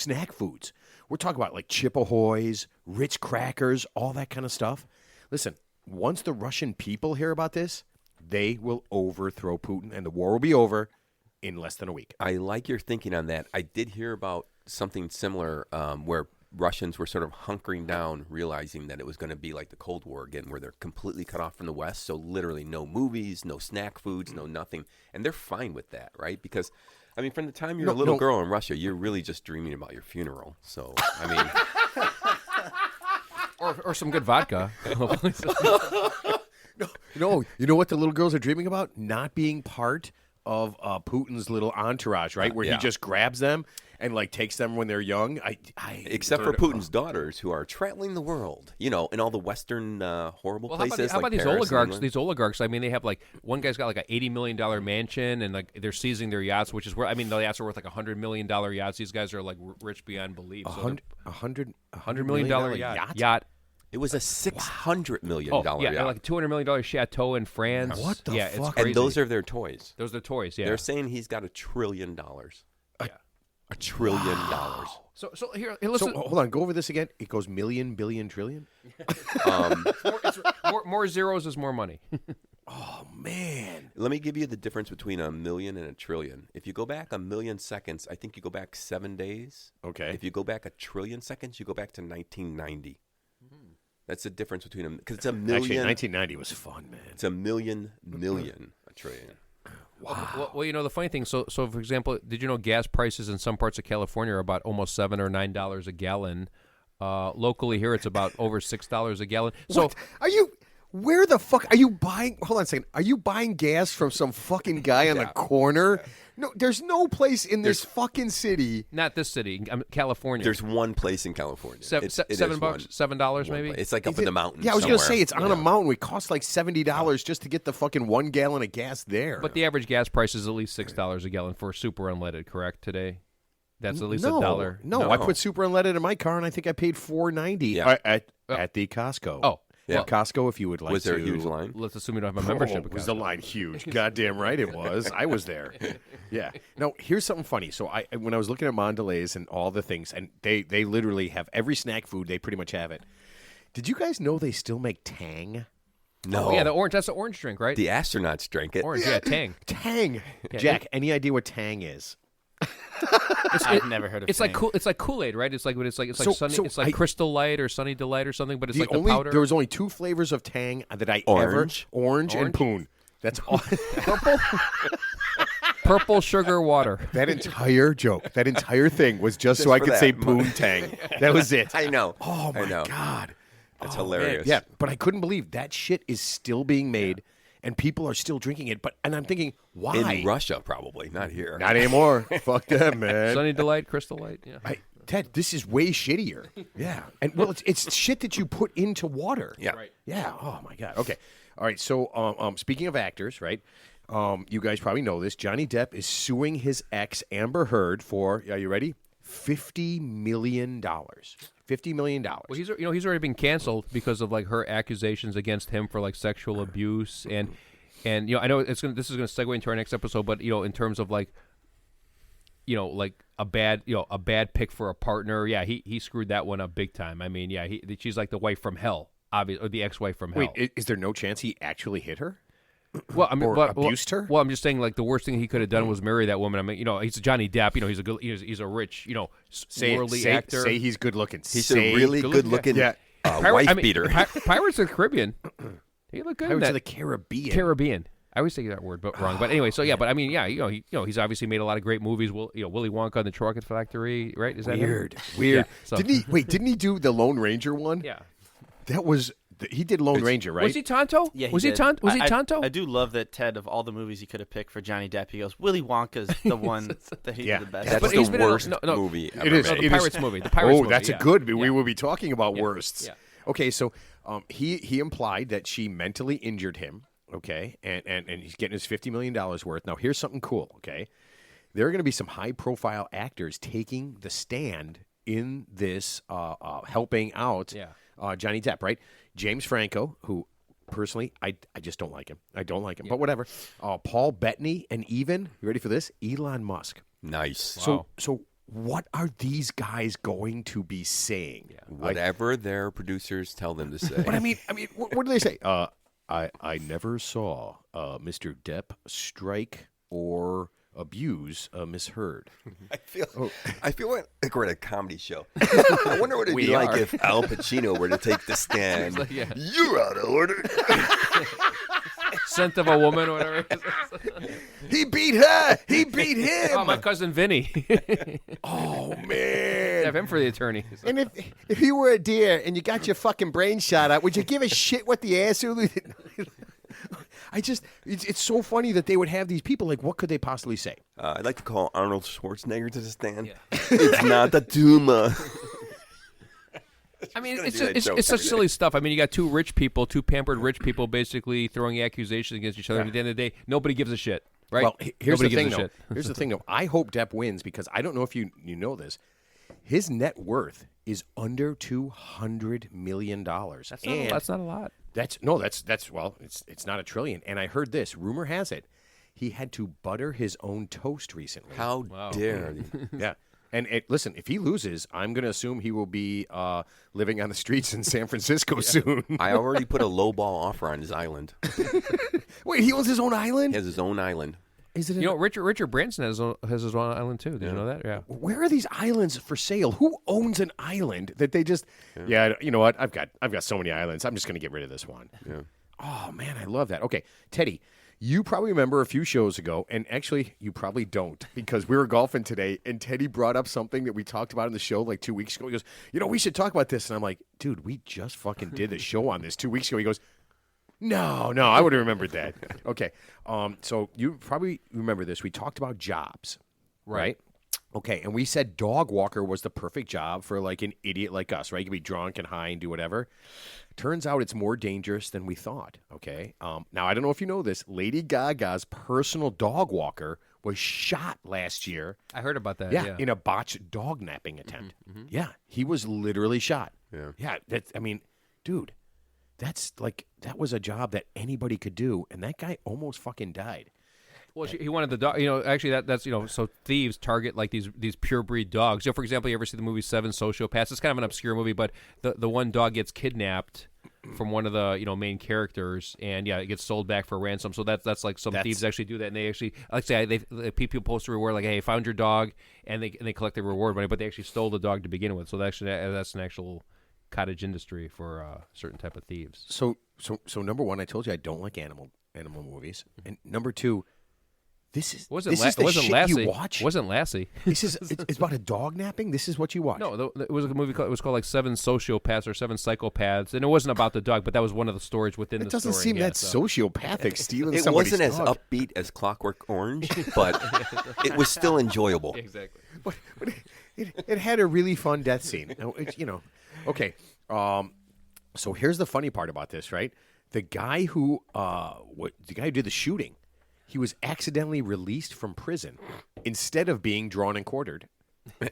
snack foods. We're talking about like Chip Ahoy's, Ritz crackers, all that kind of stuff. Listen, once the Russian people hear about this, they will overthrow Putin, and the war will be over in less than a week. I like your thinking on that. I did hear about something similar where Russians were sort of hunkering down, realizing that it was going to be like the Cold War again, where they're completely cut off from the West. So literally no movies, no snack foods, no nothing. And they're fine with that, right? Because, I mean, from the time you're a little girl in Russia, you're really just dreaming about your funeral. So, I mean... or some good vodka. No, you know what the little girls are dreaming about? Not being part of Putin's little entourage, right? Where he just grabs them and like takes them when they're young. Except for Putin's daughters, who are traveling the world, in all the Western horrible places. How about like these Paris oligarchs? These oligarchs. I mean, they have like one guy's got like an $80 million mansion, and like they're seizing their yachts, which is where the yachts are worth like $100 million yachts. These guys are like rich beyond belief. $100 million yacht. It was a $600 million yacht. Like a $200 million chateau in France. What the fuck? It's crazy. And those are their toys. Those are their toys, yeah. They're saying he's got $1 trillion. $1 trillion. So here, listen. So hold on, go over this again. It goes million, billion, trillion? More zeros is more money. Oh, man. Let me give you the difference between $1 million and $1 trillion. If you go back 1 million seconds, I think you go back 7 days. Okay. If you go back 1 trillion seconds, you go back to 1990. That's the difference between them, because it's a million. Actually, 1990 was fun, man. It's a million, a trillion. Wow. Well, the funny thing. So for example, did you know gas prices in some parts of California are about almost $7 or $9 a gallon? Locally here, it's about over $6 a gallon. So what? Where the fuck are you buying? Hold on a second. Are you buying gas from some fucking guy on the corner? No, there's no place in this fucking city. Not this city, California. There's one place in California. $7 maybe. It's like up in the mountains. Yeah, I was going to say it's on a mountain. It costs like $70 just to get the fucking 1 gallon of gas there. But the average gas price is at least $6 a gallon for super unleaded. Correct today. That's at least $1. No, I put super unleaded in my car, and I think I paid $4.90 at the Costco. Oh. Yeah, Costco, if you would like to. Was there a huge line? Let's assume you don't have a membership. Was the line huge? Goddamn right it was. I was there. Yeah. Now, here's something funny. So when I was looking at Mondelez and all the things, and they literally have every snack food, they pretty much have it. Did you guys know they still make Tang? No. Oh, yeah, that's the orange drink, right? The astronauts drank it. Orange, Tang. Tang. Yeah. Jack, any idea what Tang is? I've never heard of. It's Tang. like Kool-Aid, right? It's like Crystal Light or Sunny Delight or something, but it's like the powder. There was only 2 flavors of Tang that I Orange and Poon. That's all. Purple sugar water. That entire joke, that entire thing was just so I could say Poon Tang. That was it. I know. Oh my God, that's hilarious. Man. Yeah, but I couldn't believe that shit is still being made. And people are still drinking it, and I'm thinking, why? In Russia, probably, not here. Not anymore. Fuck them, man. Sunny Delight, Crystal Light. Yeah. Ted, this is way shittier. Yeah, and well, it's shit that you put into water. Yeah, right. Yeah. Oh my God. Okay. All right. So, speaking of actors, right? You guys probably know this. Johnny Depp is suing his ex Amber Heard for. Are you ready? $50 million. $50 million. Well, he's already been canceled because of like her accusations against him for like sexual abuse and I know this is going to segue into our next episode, but in terms of like like a bad pick for a partner, yeah, he screwed that one up big time. I mean, yeah, she's like the wife from hell, obviously, or the ex-wife from hell. Wait, is there no chance he actually hit her? Well, I mean, abused her. Well, I'm just saying, like the worst thing he could have done was marry that woman. I mean, he's Johnny Depp. He's a rich, worldly actor. Say he's good looking. He's a really good looking wife beater. Pirates of the Caribbean. He looked good. Pirates of the Caribbean. Caribbean. I always say that word, but wrong. But anyway, so yeah. But I mean, yeah. He's obviously made a lot of great movies. Willy Wonka and the Chocolate Factory, right? Is that weird? him? Weird. Yeah, so. Didn't he do the Lone Ranger one? Yeah. That was. He did Lone Ranger, right? Was he Tonto? Yeah, was he Tonto? I do love that Ted, of all the movies he could have picked for Johnny Depp, he goes, Willy Wonka's the one that he did the best. That's the worst movie ever. It is. The Pirates movie. The Pirates movie. That's a good. We will be talking about worsts. Yeah. Okay, so he implied that she mentally injured him. Okay, and he's getting his $50 million worth. Now here's something cool. Okay, there are going to be some high profile actors taking the stand in this helping out Johnny Depp, right? James Franco, who personally I just don't like him. I don't like him, but whatever. Paul Bettany, and even, you ready for this? Elon Musk. Nice. So what are these guys going to be saying? Whatever their producers tell them to say. But I mean, what do they say? I never saw Mr. Depp strike or abuse Miss Heard. I feel like we're at a comedy show. I wonder what it'd be like if Al Pacino were to take the stand. Like, yeah. You're out of order. Scent of a woman or whatever. He beat her. He beat him. Oh, my cousin Vinny. Oh man. Have him for the attorney. And if you were a deer and you got your fucking brain shot out, would you give a shit what the asshole? It's so funny that they would have these people. Like, what could they possibly say? I'd like to call Arnold Schwarzenegger to the stand. Yeah. It's not a tumor. I mean, it's such silly stuff. I mean, you got two pampered rich people, basically throwing accusations against each other. And at the end of the day, nobody gives a shit, right? Well, here's nobody the thing, gives a though. shit. Here's the thing, though. I hope Depp wins because I don't know if you know this. His net worth is under $200 million. That's not a lot. That's it's not $1 trillion. And I heard this. Rumor has it, he had to butter his own toast recently. How dare he? Yeah. And listen, if he loses, I'm going to assume he will be living on the streets in San Francisco soon. I already put a lowball offer on his island. Wait, he owns his own island? He has his own island. Is it? Richard Branson has his own island too. Did you know that? Yeah. Where are these islands for sale? Who owns an island that they just? Yeah, you know what? I've got so many islands. I'm just going to get rid of this one. Yeah. Oh man, I love that. Okay, Teddy, you probably remember a few shows ago, and actually you probably don't because we were golfing today, and Teddy brought up something that we talked about in the show like 2 weeks ago. He goes, we should talk about this, and I'm like, dude, we just fucking did a show on this 2 weeks ago. He goes, No, I would have remembered that. Okay. So you probably remember this. We talked about jobs, right? Okay, and we said dog walker was the perfect job for like an idiot like us, right? You could be drunk and high and do whatever. Turns out it's more dangerous than we thought, okay? Now, I don't know if you know this. Lady Gaga's personal dog walker was shot last year. I heard about that, Yeah, in a botched dog napping attempt. Yeah, he was literally shot. Yeah, dude. That was a job that anybody could do, and that guy almost fucking died. Well, he wanted the dog. Actually, that's so thieves target like these pure breed dogs. For example, you ever see the movie Seven Sociopaths? It's kind of an obscure movie, but the one dog gets kidnapped from one of the main characters, and it gets sold back for ransom. So that's like thieves actually do that, and they actually people post a reward like, hey, found your dog, and they collect the reward money, but they actually stole the dog to begin with. So that's an actual cottage industry for certain type of thieves. So number one, I told you I don't like animal movies, and number two, this is the shit you watch. Wasn't Lassie? It's about a dog napping. This is what you watch. No, it was a movie called like Seven Sociopaths or Seven Psychopaths, and it wasn't about the dog, but that was one of the stories within the story. It doesn't seem that sociopathic, stealing it somebody's wasn't dog. as upbeat as Clockwork Orange, but it was still enjoyable. Exactly. But it had a really fun death scene. Okay. So here's the funny part about this, right? The guy who did the shooting, he was accidentally released from prison instead of being drawn and quartered,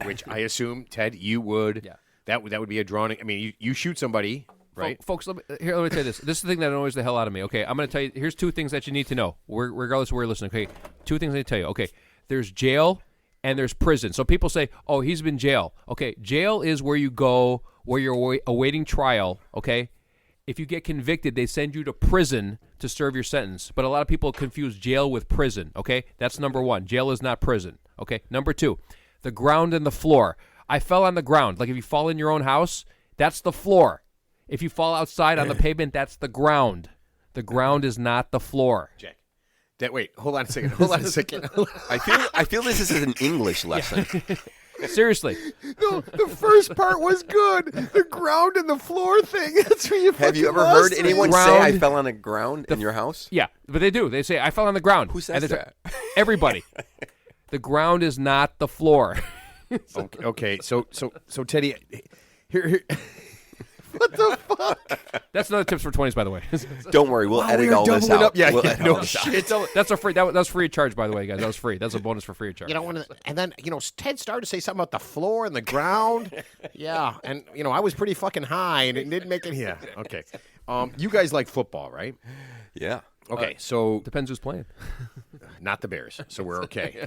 which I assume, Ted, you would. Yeah. That would be a drawn. I mean, you shoot somebody, right? Folks, let me tell you this. This is the thing that annoys the hell out of me. Okay, I'm going to tell you. Here's two things that you need to know, regardless of where you're listening. Okay, two things I need to tell you. Okay, there's jail and there's prison. So people say, oh, he's been in jail. Okay, jail is where you go where you're awaiting trial. Okay. If you get convicted, they send you to prison to serve your sentence. But a lot of people confuse jail with prison, okay? That's number one. Jail is not prison, okay? Number two, the ground and the floor. I fell on the ground. Like if you fall in your own house, that's the floor. If you fall outside on the pavement, that's the ground. The ground is not the floor. Jack. Wait, hold on a second. I feel this is an English lesson. Seriously. No, the first part was good. The ground and the floor thing. That's where you Have you ever heard anyone say I fell on the ground in your house? Yeah, but they do. They say, I fell on the ground. Who says that? Everybody. The ground is not the floor. Okay. So Teddy, here. What the fuck? That's another tips for 20s, by the way. Don't worry, we'll edit all this out. Yeah, we'll no shit. That's a free. That was free of charge, by the way, guys. That was free. That's a bonus for free of charge. You don't want to. And then Ted started to say something about the floor and the ground. Yeah, and I was pretty fucking high, and it didn't make it here. Okay. You guys like football, right? Yeah. Okay, so depends who's playing. not the Bears, so we're okay.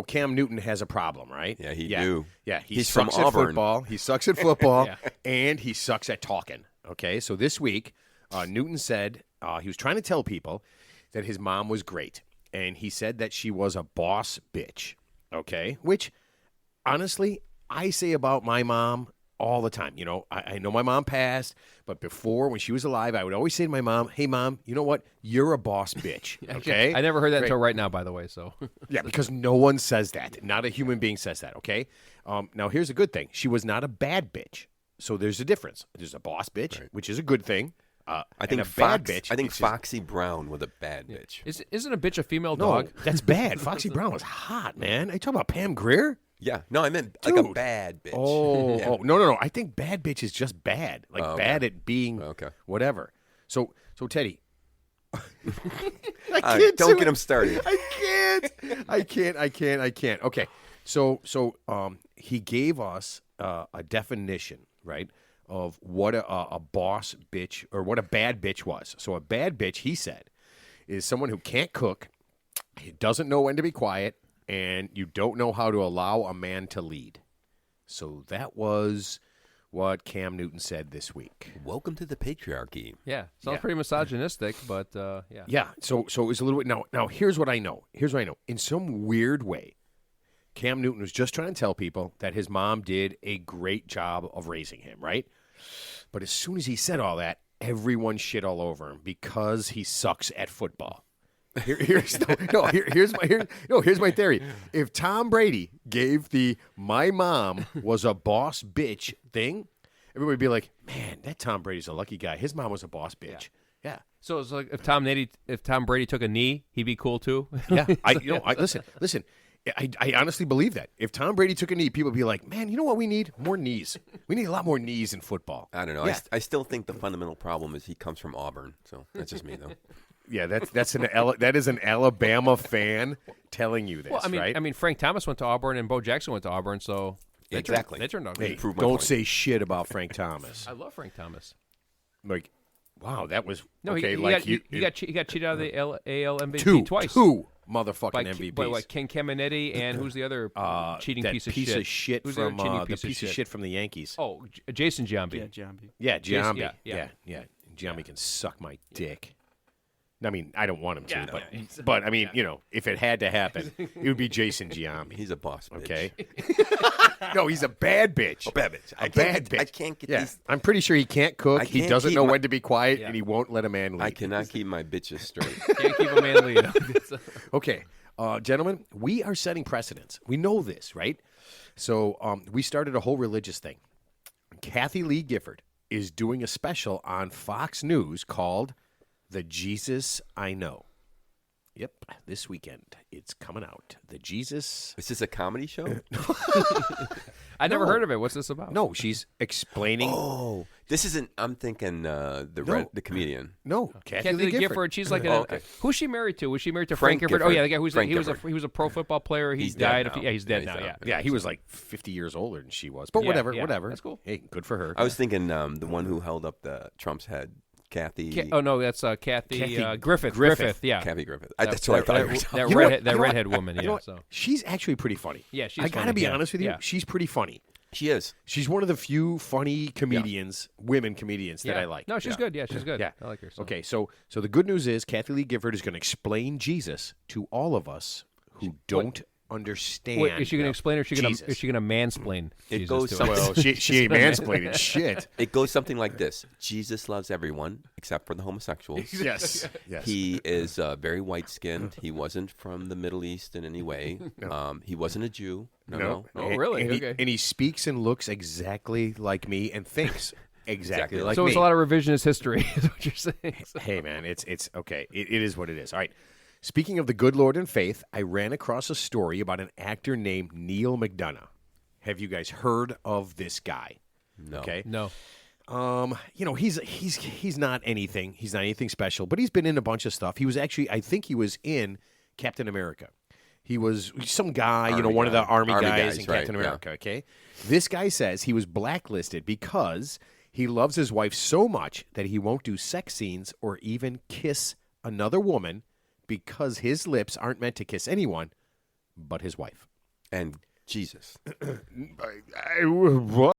Cam Newton has a problem, right? Yeah, he do. Yeah, He's from sucks at Auburn. football. He sucks at football, and he sucks at talking. Okay, so this week, Newton said he was trying to tell people that his mom was great, and he said that she was a boss bitch. Okay, which honestly, I say about my mom all the time. I know my mom passed, but before, when she was alive, I would always say to my mom, hey, Mom, you know what? You're a boss bitch, okay? I never heard that until right now, by the way. So Yeah, because no one says that. Not a human being says that, okay? Now, here's a good thing. She was not a bad bitch. So there's a difference. There's a boss bitch, which is a good thing. I think and a bad bitch. I think Foxy Brown was a bad bitch. isn't a bitch a female No, dog? that's bad. Foxy Brown was hot, man. Are you talking about Pam Grier? Yeah, no, I meant like a Dude. bad bitch. Oh, Yeah. No. I think bad bitch is just bad. Like bad at being whatever. So Teddy. Don't get him started. I can't. Okay. So he gave us a definition, right, of what a boss bitch or what a bad bitch was. So a bad bitch, he said, is someone who can't cook, he doesn't know when to be quiet, and you don't know how to allow a man to lead. So that was what Cam Newton said this week. Welcome to the patriarchy. Yeah, sounds pretty misogynistic, but yeah. Yeah, so it was a little bit. Now here's what I know. In some weird way, Cam Newton was just trying to tell people that his mom did a great job of raising him, right? But as soon as he said all that, everyone shit all over him because he sucks at football. Here's my theory. If Tom Brady gave the "my mom was a boss bitch" thing, everybody would be like, "Man, that Tom Brady's a lucky guy. His mom was a boss bitch." Yeah. So it's like if Tom Brady took a knee, he'd be cool too. Yeah. Listen. I honestly believe that. If Tom Brady took a knee, people would be like, "Man, you know what we need? More knees. We need a lot more knees in football." I don't know. Yeah. I still think the fundamental problem is he comes from Auburn. So that's just me, though. Yeah, that is an Alabama fan telling you this, Well, right? I mean, Frank Thomas went to Auburn and Bo Jackson went to Auburn, so Exactly. they turned out Hey, good. prove my don't point. say shit about Frank Thomas. I love Frank Thomas. Like, wow, that was No, okay. he got cheated out of the AL MVP twice. two motherfucking by MVPs. by what, Ken Caminetti and who's the other cheating that piece of shit Who's from the other cheating the piece of shit from the Yankees. Oh, Jason Giambi. Yeah, Giambi. Yeah, Jason- Giambi. yeah. Giambi can suck my dick. I mean, I don't want him to, Yeah, but I mean, if it had to happen, it would be Jason Giambi. He's a boss bitch. Okay. No, he's a bad bitch. A bad bitch. A bad bitch. I can't get Yeah, these. I'm pretty sure he can't cook. I He can't doesn't keep know my- when to be quiet, Yeah. and he won't let a man lead. I cannot keep my bitches straight. Can't keep a man lead. Okay, gentlemen, we are setting precedents. We know this, right? So we started a whole religious thing. Kathy Lee Gifford is doing a special on Fox News called "The Jesus I Know." Yep, this weekend it's coming out. The Jesus. Is this a comedy show? I never heard of it. What's this about? No, she's explaining. Oh, this isn't. I'm thinking the comedian. No, Kathy Kathy Lee Lee Gifford. Gifford. She's like okay. who's she married to? Was she married to Frank Frank Gifford? Oh yeah, the guy Frank he was Gifford. a pro football player. He He's dead died. now. He's dead Yeah, now. he's Yeah. dead. Yeah, he was like 50 years older than she was. But Yeah, whatever. that's cool. Hey, good for her. I was thinking the one who held up the Trump's head, Kathy. Oh no, that's Kathy Kathy Griffith. Griffith. Yeah. Kathy Griffith. That's what I thought. You were talking That You know what? redhead, You know what? redhead woman. You know Yeah. what? So She's actually pretty funny. Yeah, she's I gotta funny, be yeah. honest with you. Yeah. She's pretty funny. She is. She's one of the few funny comedians, women comedians that I like. No, she's good. Yeah, she's good. Yeah. I like her. So. Okay, so the good news is Kathy Lee Gifford is going to explain Jesus to all of us who don't understand. Wait, is she going to explain, or is she going Jesus. to mansplain? It Jesus goes to some- us? Well, she ain't mansplaining shit. It goes something like this: Jesus loves everyone except for the homosexuals. Yes. He is very white-skinned. He wasn't from the Middle East in any way. He wasn't a Jew. No. Oh, really? And Okay. he speaks and looks exactly like me and thinks exactly like So me. it's a lot of revisionist history, is what you're saying. So- Hey, man, it's okay. It is what it is. All right. Speaking of the good Lord and faith, I ran across a story about an actor named Neil McDonough. Have you guys heard of this guy? No. Okay. No. He's not anything. He's not anything special, but he's been in a bunch of stuff. He was actually, I think he was in Captain America. He was some guy, Army one of the guy. army Army guys guys, in right, Captain yeah. America, okay? This guy says he was blacklisted because he loves his wife so much that he won't do sex scenes or even kiss another woman because his lips aren't meant to kiss anyone but his wife. And Jesus. What?